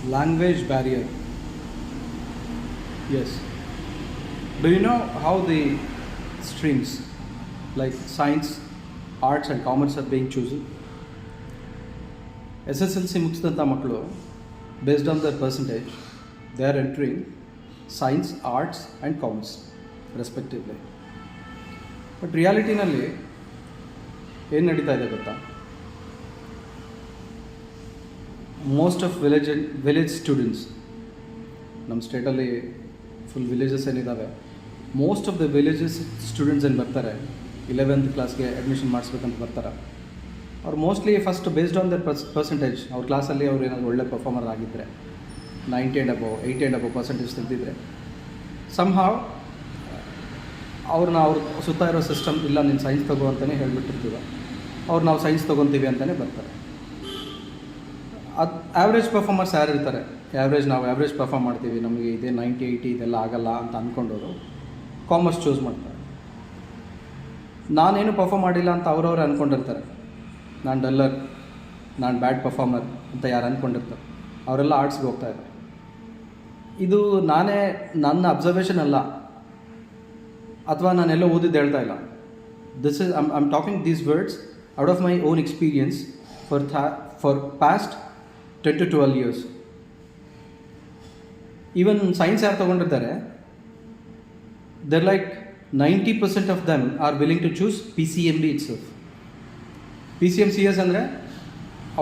Language barrier. Yes. Do you know how the streams like science, arts, and commerce are being chosen? SSLC ಮುಗಿಸಿದಂಥ ಮಕ್ಕಳು based on their percentage, they are entering science, arts, and commerce respectively. But ರಿಯಾಲಿಟಿನಲ್ಲಿ ಏನು ನಡೀತಾ ಇದೆ ಗೊತ್ತಾ? Most of village students, ನಮ್ಮ ಸ್ಟೇಟಲ್ಲಿ full villages ಏನಿದ್ದಾವೆ, most of the villages students ಏನು ಬರ್ತಾರೆ 11th ಕ್ಲಾಸ್ಗೆ ಅಡ್ಮಿಷನ್ ಮಾಡಿಸ್ಬೇಕಂತ ಬರ್ತಾರೆ. ಅವ್ರು mostly first based on their percentage, ಅವ್ರ ಕ್ಲಾಸಲ್ಲಿ ಅವ್ರು ಏನಾದರೂ ಒಳ್ಳೆ ಪರ್ಫಾರ್ಮರ್ ಆಗಿದ್ದರೆ 90 and above 80 and above percentage ತೆಗೆದಿದ್ರೆ ಸಮ್ಹಾವ್ ಅವ್ರನ್ನ ಅವ್ರ ಸುತ್ತ ಇರೋ ಸಿಸ್ಟಮ್ ಇಲ್ಲ ನೀನು ಸೈನ್ಸ್ ತಗೋ ಅಂತಲೇ ಹೇಳಿಬಿಟ್ಟಿರ್ತೀವಿ, ಅವ್ರು ನಾವು ಸೈನ್ಸ್ ತೊಗೊತೀವಿ ಅಂತಲೇ ಬರ್ತಾರೆ. ಅದು ಆ್ಯಾವ್ರೇಜ್ ಪರ್ಫಾರ್ಮರ್ಸ್ ಯಾರು ಇರ್ತಾರೆ, ನಾವು ಆ್ಯಾವ್ರೇಜ್ ಪರ್ಫಾರ್ಮ್ ಮಾಡ್ತೀವಿ, ನಮಗೆ ಇದೇ 90 80 ಇದೆಲ್ಲ ಆಗಲ್ಲ ಅಂತ ಅಂದ್ಕೊಂಡವರು ಕಾಮರ್ಸ್ ಚೂಸ್ ಮಾಡ್ತಾರೆ. ನಾನೇನು ಪರ್ಫಾರ್ಮ್ ಮಾಡಿಲ್ಲ ಅಂತ ಅವ್ರವ್ರು ಅಂದ್ಕೊಂಡಿರ್ತಾರೆ, ನಾನು ಡಲ್ಲರ್, ನಾನು ಬ್ಯಾಡ್ ಪರ್ಫಾರ್ಮರ್ ಅಂತ ಯಾರು ಅಂದ್ಕೊಂಡಿರ್ತಾರೆ, ಅವರೆಲ್ಲ ಆರ್ಟ್ಸ್ಗೆ ಹೋಗ್ತಾ ಇದ್ದಾರೆ. ಇದು ನನ್ನ ಅಬ್ಸರ್ವೇಷನ್ ಅಲ್ಲ, ಅಥವಾ ನಾನೆಲ್ಲ ಓದಿದ್ದು ಹೇಳ್ತಾ ಇಲ್ಲ. This is I'm talking these words out of my own experience for past 10 to 12 years. Even science ಯಾರು ತೊಗೊಂಡಿರ್ತಾರೆ, there like 90% of them are willing to choose PCMB itself. PCMCS ಅಂದರೆ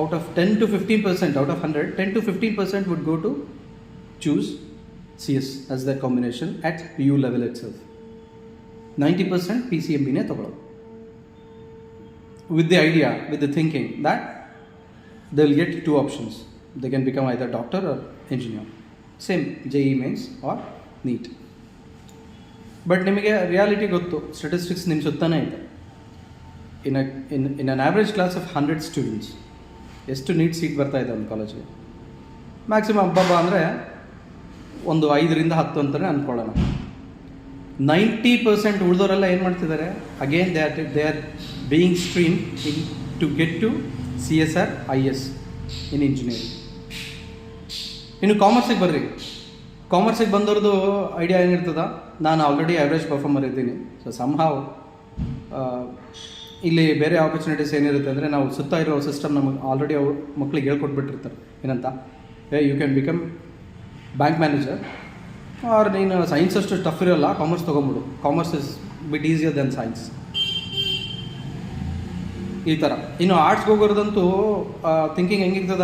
out of 10 to 15%, out of 100, 10 to 15% would go to choose CS as their combination at PU level itself. 90% PCMBನೇ ತಗೊಳ್ಳೋದು, with the idea, with the thinking that they will get 2 options. They can become either doctor or engineer. Same JEE mains or NEET. But ನಿಮಗೆ reality ಗೊತ್ತು, ಸ್ಟಟಿಸ್ಟಿಕ್ಸ್ ನಿಮ್ಮ ಸುತ್ತಾನೇ ಇದೆ. ಇನ್ ಅನ್ average class of 100 students ಎಷ್ಟು neat seat ಬರ್ತಾ ಇದೆ ಒಂದು ಕಾಲೇಜಿಗೆ? Maximum ಹಬ್ಬ ಅಂದರೆ ಒಂದು 5 ರಿಂದ 10 ಅಂತಲೇ ಅಂದ್ಕೊಳ್ಳೋಣ. 90% ಉಳಿದವರೆಲ್ಲ ಏನು ಮಾಡ್ತಿದ್ದಾರೆ, again they are being stream in to get to CSR IS in engineering. ಇನ್ನು ಕಾಮರ್ಸಿಗೆ ಬರ್ರಿ, ಕಾಮರ್ಸಿಗೆ ಬಂದವ್ರದ್ದು ಐಡಿಯಾ ಏನಿರ್ತದ, ನಾನು ಆಲ್ರೆಡಿ ಆ್ಯಾವ್ರೇಜ್ ಪರ್ಫಾರ್ಮರ್ ಇದ್ದೀನಿ, ಸೊ ಸಮ್ಹಾವ್ ಇಲ್ಲಿ ಬೇರೆ ಆಪರ್ಚುನಿಟೀಸ್ ಏನಿರುತ್ತೆ ಅಂದರೆ, ನಾವು ಸುತ್ತ ಇರೋ ಸಿಸ್ಟಮ್ ನಮಗೆ ಆಲ್ರೆಡಿ ಅವ್ರು ಮಕ್ಳಿಗೆ ಹೇಳ್ಕೊಟ್ಬಿಟ್ಟಿರ್ತಾರೆ ಏನಂತ, you can become bank manager, or ನೀನು ಸೈನ್ಸ್ ಅಷ್ಟು ಟಫ್ ಇರೋಲ್ಲ, ಕಾಮರ್ಸ್ ತೊಗೊಂಬಿಡು, commerce is bit easier than science, ಈ ಥರ. ಇನ್ನು ಆರ್ಟ್ಸ್ಗೆ ಹೋಗೋದಂತೂ ಥಿಂಕಿಂಗ್ ಹೆಂಗಿರ್ತದೆ